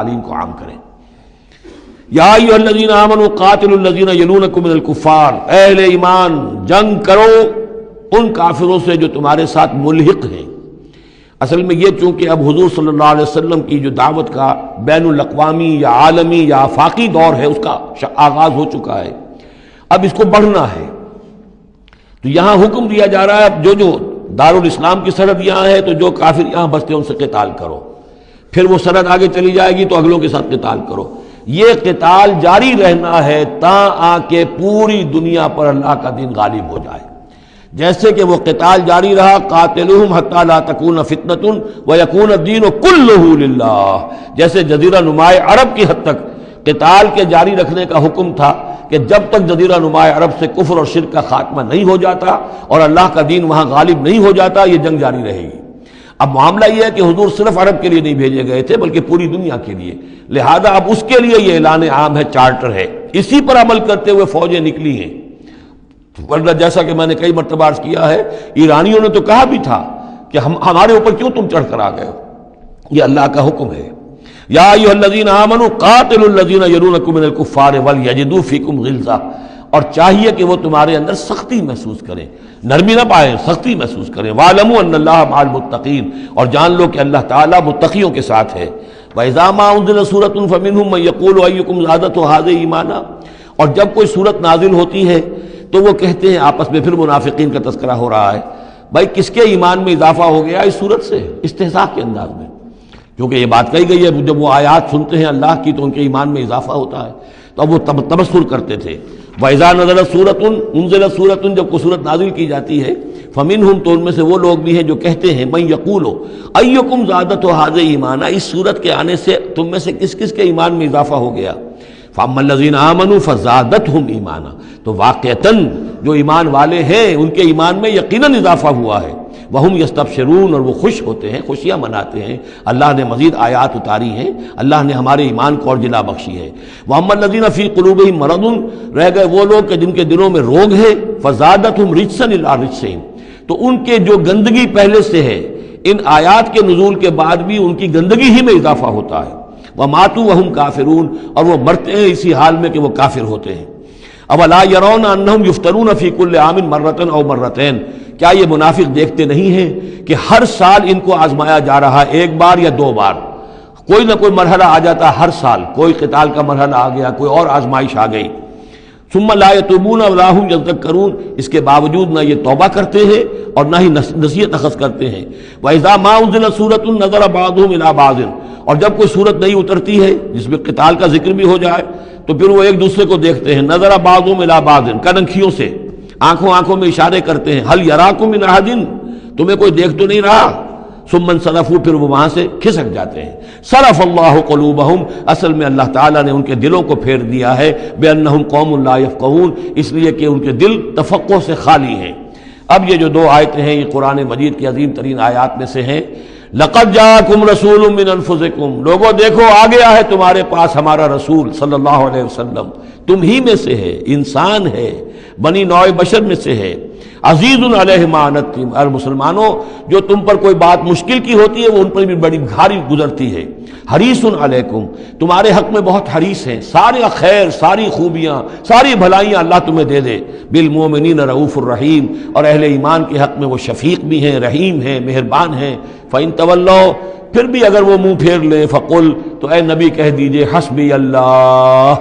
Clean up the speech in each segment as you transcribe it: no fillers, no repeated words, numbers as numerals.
تعلیم کو عام کریں۔ یا ایھا الذین آمنوا قاتلوا الذین یلونکم من الکفار، اے اہل ایمان جنگ کرو ان کافروں سے جو تمہارے ساتھ ملحق ہیں۔ اصل میں یہ چونکہ اب حضور صلی اللہ علیہ وسلم کی جو دعوت کا بین الاقوامی یا عالمی یا آفاقی دور ہے اس کا آغاز ہو چکا ہے، اب اس کو بڑھنا ہے، تو یہاں حکم دیا جا رہا ہے اب جو دارالاسلام کی سرحد یہاں ہے تو جو کافر یہاں بستے ان سے قتال کرو، پھر وہ سرحد آگے چلی جائے گی تو اگلوں کے ساتھ قتال کرو۔ یہ قتال جاری رہنا ہے تاں آ کے پوری دنیا پر اللہ کا دین غالب ہو جائے۔ جیسے کہ وہ قتال جاری رہا قاتلوہم حتی لا تکون فتنۃ ویکون الدین کلہ للہ، جیسے جزیرہ نماء عرب کی حد تک قتال کے جاری رکھنے کا حکم تھا کہ جب تک جزیرہ نماء عرب سے کفر اور شرک کا خاتمہ نہیں ہو جاتا اور اللہ کا دین وہاں غالب نہیں ہو جاتا یہ جنگ جاری رہے گی۔ اب معاملہ یہ ہے کہ حضور صرف عرب کے لیے نہیں بھیجے گئے تھے بلکہ پوری دنیا کے لیے، لہذا اب اس کے لیے یہ اعلان عام ہے، چارٹر ہے، اسی پر عمل کرتے ہوئے فوجیں نکلی ہیں۔ ورنہ جیسا کہ میں نے کئی مرتبہ عرض کیا ہے، ایرانیوں نے تو کہا بھی تھا کہ ہمارے اوپر کیوں تم چڑھ کر آ گئے ہو، یہ اللہ کا حکم ہے۔ یا ایھا الذین آمنوا قاتلوا الذین یلونکم من الکفار ولیجدوا فیکم غلظہ، اور چاہیے کہ وہ تمہارے اندر سختی محسوس کریں، نرمی نہ پائیں، سختی محسوس کریں۔ وَاعْلَمُوا أَنَّ اللَّهَ مَعَ الْمُتَّقِينَ، اور جان لو کہ اللہ تعالیٰ متقیوں کے ساتھ ہے۔ وَإِذَا مَا أُنزِلَتْ سُورَةٌ فَمِنْهُم مَّن يَقُولُ أَيُّكُمْ زَادَتْهُ هَٰذِهِ ایمانا، اور جب کوئی سورت نازل ہوتی ہے تو وہ کہتے ہیں آپس میں، پھر منافقین کا تذکرہ ہو رہا ہے، بھائی کس کے ایمان میں اضافہ ہو گیا اس سورت سے، استہزاء کے انداز میں، کیونکہ یہ بات کہی گئی ہے جب وہ آیات سنتے ہیں اللہ کی تو ان کے ایمان میں اضافہ ہوتا ہے، تو اب وہ تبصر کرتے تھے۔ وَإِذَا نَزَلَتْ سُورَةٌ أُنزِلَتْ سُورَةٌ، جب کوئی سورت نازل کی جاتی ہے، فَمِنْهُمْ، تو ان میں سے وہ لوگ بھی ہیں جو کہتے ہیں، مَن يَقُولُ أَيُّكُمْ زَادَتْهُ هَٰذِهِ ایمانا، اس سورت کے آنے سے تم میں سے کس کس کے ایمان میں اضافہ ہو گیا۔ فَأَمَّا الَّذِينَ آمَنُوا فَزَادَتْهُمْ ایمانا، تو واقعتاً جو ایمان والے ہیں ان کے ایمان میں یقیناً اضافہ ہوا ہے۔ وَهُمْ يَسْتَبْشِرُونَ، اور وہ خوش ہوتے ہیں، خوشیاں مناتے ہیں، اللہ نے مزید آیات اتاری ہیں، اللہ نے ہمارے ایمان کو اور جلا بخشی ہے۔ وَأَمَّا الَّذِينَ فِي قُلُوبِهِم مَرَضٌ، رہ گئے وہ لوگ کہ جن کے دلوں میں روگ ہے، فَزَادَتْهُمْ رِجْسًا إِلَىٰ رِجْسِهِمْ، تو ان کے جو گندگی پہلے سے ہے ان آیات کے نزول کے بعد بھی ان کی گندگی ہی میں اضافہ ہوتا ہے۔ وَمَاتُوا وَهُمْ كَافِرُونَ، اور وہ مرتے ہیں اسی حال میں کہ وہ کافر ہوتے ہیں۔ أَوَلَا يَرَوْنَ أَنَّهُمْ يُفْتَنُونَ فِي كُلِّ عَامٍ مَرَّةً أَوْ مَرَّتَيْنِ، کیا یہ منافق دیکھتے نہیں ہیں کہ ہر سال ان کو آزمایا جا رہا ہے، ایک بار یا دو بار، کوئی نہ کوئی مرحلہ آ جاتا، ہر سال کوئی قتال کا مرحلہ آ گیا، کوئی اور آزمائش آ گئی۔ ثم لا يتوبون ولا هم يذكرون، اس کے باوجود نہ یہ توبہ کرتے ہیں اور نہ ہی نصیحت اخذ کرتے ہیں۔ وَإِذَا مَا أُنزِلَتْ سُورَةٌ نَظَرَ بَعْضُهُمْ إِلَىٰ بَعْضٍ، اور جب کوئی صورت نئی اترتی ہے جس میں قتال کا ذکر بھی ہو جائے تو پھر وہ ایک دوسرے کو دیکھتے ہیں، نَظَرَ بَعْضُهُمْ إِلَىٰ بَعْضٍ، کنکھیوں سے، آنکھوں میں اشارے کرتے ہیں، هَلْ يَرَاكُم مِّنْ أَحَدٍ، تمہیں کوئی دیکھ تو نہیں رہا۔ ثم انصرفوا، پھر وہ وہاں سے کھسک جاتے ہیں۔ صرف اللہ قلوبہم، اصل میں اللہ تعالیٰ نے ان کے دلوں کو پھیر دیا ہے، بأنہم قوم لا یفقہون، اس لیے کہ ان کے دل تفقہ سے خالی ہیں۔ اب یہ جو دو آیتیں ہیں یہ قرآن مجید کی عظیم ترین آیات میں سے ہیں۔ لقد جاءکم رسول من انفسکم، لوگوں دیکھو آ گیا ہے تمہارے پاس ہمارا رسول صلی اللہ علیہ وسلم، تم ہی میں سے ہے، انسان ہے، بنی نوع بشر میں سے ہے۔ عزیز علیہ ما عنتم، اور مسلمانوں جو تم پر کوئی بات مشکل کی ہوتی ہے وہ ان پر بھی بڑی بھاری گزرتی ہے۔ حریص علیکم، تمہارے حق میں بہت حریص ہیں، سارے خیر، ساری خوبیاں، ساری بھلائیاں اللہ تمہیں دے دے۔ بالمؤمنین رؤوف الرحیم، اور اہل ایمان کے حق میں وہ شفیق بھی ہیں، رحیم ہیں، مہربان ہیں۔ فإن تولوا، پھر بھی اگر وہ منہ پھیر لیں، فقل، تو اے نبی کہہ دیجئے، حسبی اللہ،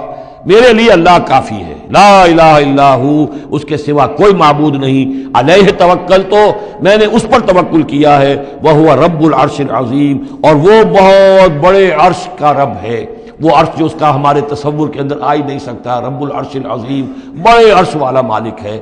میرے لیے اللہ کافی ہے، لا الہ الا ہو، اس کے سوا کوئی معبود نہیں، علیہ توکل، تو میں نے اس پر توکل کیا ہے، وہو رب العرش العظیم، اور وہ بہت بڑے عرش کا رب ہے، وہ عرش جو اس کا ہمارے تصور کے اندر آ ہی نہیں سکتا، رب العرش العظیم، بڑے عرش والا مالک ہے۔